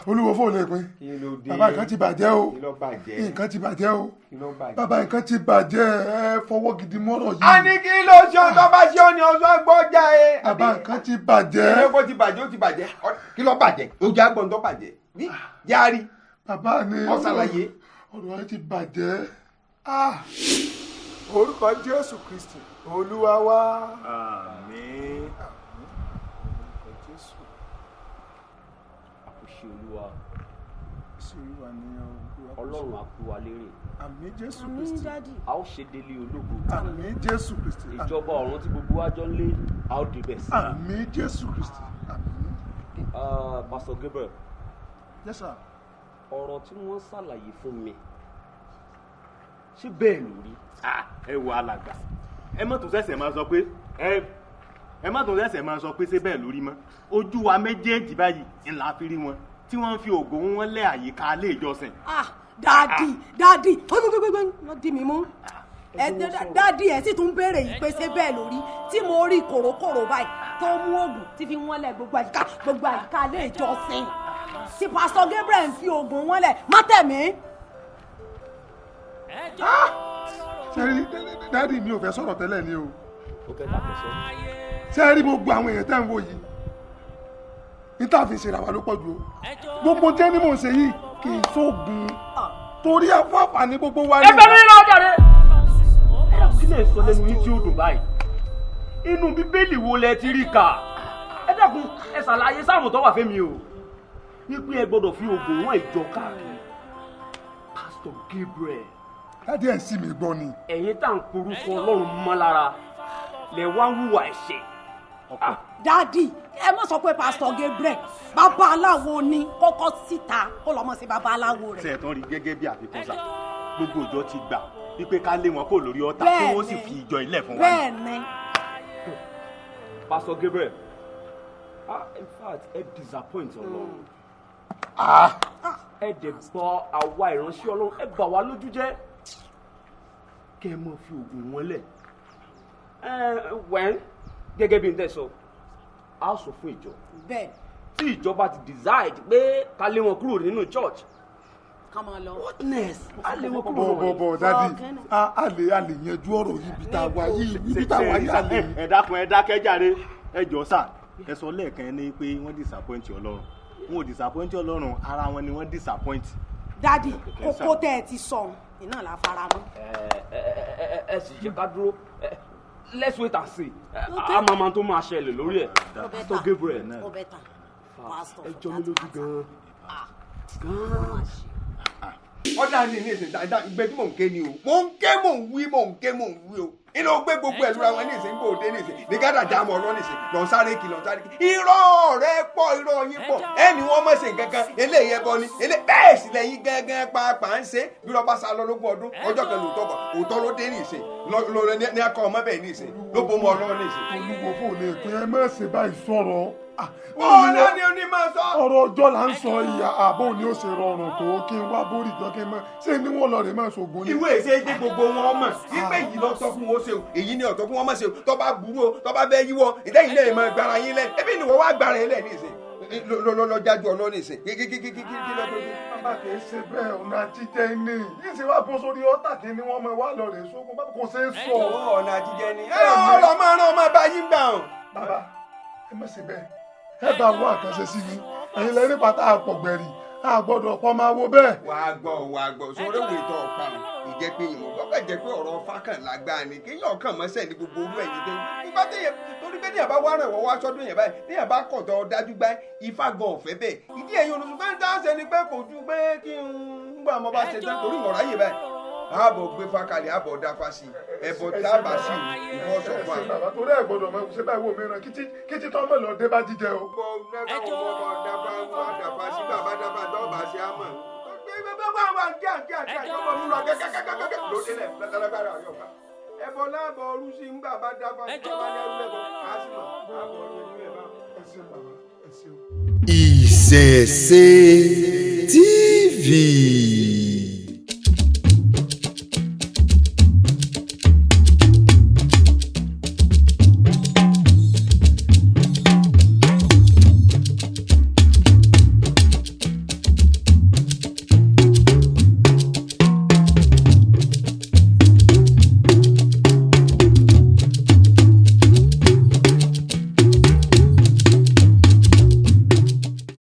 olúwo fóònù lè pín bàbá nǹkan ti bàjẹ́ o nǹkan ti bàjẹ́ o bàbá nǹkan ti bàjẹ́ ẹ fọwọ́ gidi mọ́rọ̀ yìí. a ní kí ló ṣe ọ tó bá ṣe ọ ní ọjọ́ gbọ́jà ẹ. bàbá nǹkan ti bàjẹ́. ẹ kó ti bàjẹ́ ó ti bàjẹ́ kí ló bàjẹ́ ojú agbọ̀n tó bàjẹ́ bí járí. bàbá ni ọ ṣàlàyé. ọ̀rọ̀ ẹ ti bàjẹ́. orúkọ Jésù Kristi Olúwa wa. àmín. Ọlọ́run á kú wa lérè. Àmín Jésù Kristi. A ó ṣe délé ológo. Àmín Jésù Kristi. Ìjọba ọ̀run tí gbogbo wa jọ ń lé, a ó débẹ̀ sí. Àmín Jésù Kristi. Àmín. Pastor Gabriel. Yes sir. Ọ̀rọ̀ tí wọ́n ṣàlàyé fún mi, ṣé bẹ́ẹ̀ ló rí? Ẹ wo alàgbà, ẹ má tún ṣẹ̀ṣẹ̀ máa sọ pé ẹ má tún ṣẹ̀ṣẹ̀ máa sọ pé ṣé bẹ́ẹ̀ ló rí mọ́. Ojú wa méjèèjì báyìí ńlá fi rí wọn tí wọ́n ń fi ògùn wọn lé àyíká ilé ìjọsìn. dáàdì wọ́n dì mí mú dáàdì ẹ̀ sì tún béèrè yìí pé ṣé bẹ́ẹ̀ lórí tí mo rí kòrókòrò báyìí tó mú oògùn tí fi wọ́n lẹ̀ gbogbo àyíká ilé ìjọsìn tí Pastor Gabriel ń fi oògùn wọ́n lẹ̀ má tẹ̀mí. sẹ́rí dáàdì mi ò fẹ́ sọ̀rọ̀ tẹ́lẹ̀ ni o. ó fẹ́ dàpọ̀ sọ. sẹ́rí gbogbo àwọn èèyàn tẹ́ ń wò yìí níta fi ṣe ràwá ló pọ̀ jù o gbogbo jẹ́ ní mò ń ṣe yìí kì í sóògùn torí afáfà ní gbogbo wa ní. ẹ bẹ́ẹ̀ mi lọ jàre. ẹ kí lè sọ lẹ́nu yín tí ó dùn báyìí inú bíbélì wo lẹ ti rí kà ẹ dákun ẹ ṣàlàyé sáàmù tó wà fẹ́mi o wípé ẹ gbọ́dọ̀ fi oògùn wọn ìjọ káàkiri Pastor Gabriel. dáàdì ẹ̀ sì mí gbọ́ ni. ẹ̀yin tá à ń porúkọ Ọlọ́run mọ́ lára lẹ wá ń hùwà ẹ̀ṣẹ̀. dáàdì ẹ mọ̀ sọ pé Pastor Gabriel babaláwo ni kọ́kọ́ síta kó lọ́mọ sí babaláwo rẹ̀. ṣe tán rí gẹ́gẹ́ bí àfikún sá gbogbo ìjọ ti gbà wípé ká lé wọn kó lórí ọ̀tá kí wọ́n sì fi ìjọ ilẹ̀ fún wa. bẹ́ẹ̀ ni. Pastor Gabriel in fact ẹ disappoint Ọlọ́run ẹ dẹ̀ bọ àwa ìránṣẹ́ Ọlọ́run ẹ bà wá lójú jẹ́ kẹ́ ẹ mọ̀ fi oògùn wọn lẹ̀ wẹ́n gẹ́gẹ́ bí n tẹ́ sọ a sọ fún ìjọ bẹ́ẹ̀ tí ìjọba ti decide pé ká lé wọn kúrò nínú church ká máa lọ. witness a lé wọn kúrò nínú. bọ̀ dáàdì a lè yanjú ọ̀rọ̀ yìí ibi tá a wà yìí ibi tá a wà yìí a lè. ẹ dákun ẹ dákẹ́ jàre ẹ jọ sà ẹ sọ lẹ́ẹ̀kan ní pé wọ́n disappoint Ọlọ́run wọn ò disappoint Ọlọ́run ara wọn ni wọ́n disappoint. dáàdì kókó tẹ́ ẹ ti sọ iná la fara mọ́. ẹ sì ṣe ká dúró let's wait and see a máa tó máa ṣẹlẹ̀ lórí ẹ̀ Pastor Gabriel náà ẹ jọ mi lójú gan-an. ọ̀dà ni ní ìsìn ìgbẹ́ tí mò ń ké ni o mò ń ké mò ń wí o inú gbé gbogbo ẹ̀ lura wọn ní ìsìn gbòde ní ìsìn ní gádà jáàmù ọ̀rọ̀ ní ìsìn lọ́n sáré kì irọ́ rẹ pọ̀ irọ́ yín pọ̀ ẹni wọ́n mọ̀ ṣe kankan eléyìí ẹbọ ni bẹ́ẹ̀ sì lẹ́yìn gángan pàápàá ń ṣe bí lọ́ba sá lọ lógún ọdún ọjọ́ kan lòótọ́ bọ̀ òótọ́ ló dé ní ìsìn ní akọ ọmọ bẹ́ẹ̀ ní ìsìn ló bó mọ́ ọlọ́run ní ìsìn. olúwo fò lè pín ẹ má ṣe báyìí sọ̀rọ̀. ọ̀nà ni oní máa sọ. ọ̀rọ̀ ọjọ́ là ń sọ ìyá àbò ni ó ṣe rọrùn tó kí n wá bórí ìjọ kí n mọ ṣé ni wọ́n lọ rè máa ṣògùn ni. ìwé ìṣe dé gbogbo wọn mọ̀ wípé yìí lọ sọ fún wọn ṣe o èyí ni ọ̀tọ̀ fún wọn mọ̀ ṣe o tó bá burú o tó bá fẹ́ yíwọ́ ìdẹ́yìn náà máa gbára yín lẹ́nu ẹbí ni wọ́n wá gbára yín lẹ́nu ìsìn lọ jájú ọlọ́run ìsìn kí lọ́dún. bàbá kì í ṣe bẹ́ẹ̀ ọ̀nà àtijọ́ ni yìí ṣe wá bọ́ sórí ọ́tà kí ni wọ́n máa wá lọ rè sógun bàbá kò ṣe é sọ. ọ̀nà àtijọ́ ni ọ̀rọ̀ máa rán ọmọ bá yín gbà hàn. bàbá ẹ má ṣe bẹ́ẹ̀ ẹ bá wọ àkànṣe sí mi ẹ̀yin lẹ́rìí pátá àpọ̀gbẹ̀rì àgbọ̀dọ̀ pọ̀ máa wo bẹ́ẹ̀. wàá gbọ́ sórí òwe tó ọ̀pá ìjẹ́ pé ìmọ̀ gbọ́dọ̀ jẹ́ pé ọ̀rọ̀ fákàn lágbára ni kéèyàn kàn mọ́sẹ̀ ní gbogbo orú ẹ̀yìn tó nígbà téèyàn torí pé téèyàn bá wá rẹ̀ wọ́n wá sọ́dún yẹn báyìí téèyàn bá kọ̀ tó dájú gbá ifá gan ọ̀fẹ́ bẹ́ẹ̀ ìdí ẹ̀yìn olùsùn pé ń dáhùn ni pé kò ju pé kí n gbà mọ́ bá ṣe tán torí ìmọ̀ràn yìí báyìí ààbò gbé fákàlẹ̀ ààbò dáfá sí ẹ̀bọ tábà sí ìfọ̀sọ̀ fún wa. bàbá torí ẹ̀ gbọ́dọ̀ máa ṣe báyìí wò mìíràn kí tọ́ mọ̀ lọ dé bá jíjẹ o. ẹbọ láàbọ̀ ọrú sí ń bàbá dábàá ní ẹrú lẹ́bọ̀ á sì mọ̀ àbọ̀ ọrú ẹ̀yìn ẹ̀ bá. ẹ ṣeun bàbá ẹ ṣeun. Ìṣẹ̀ṣe TV.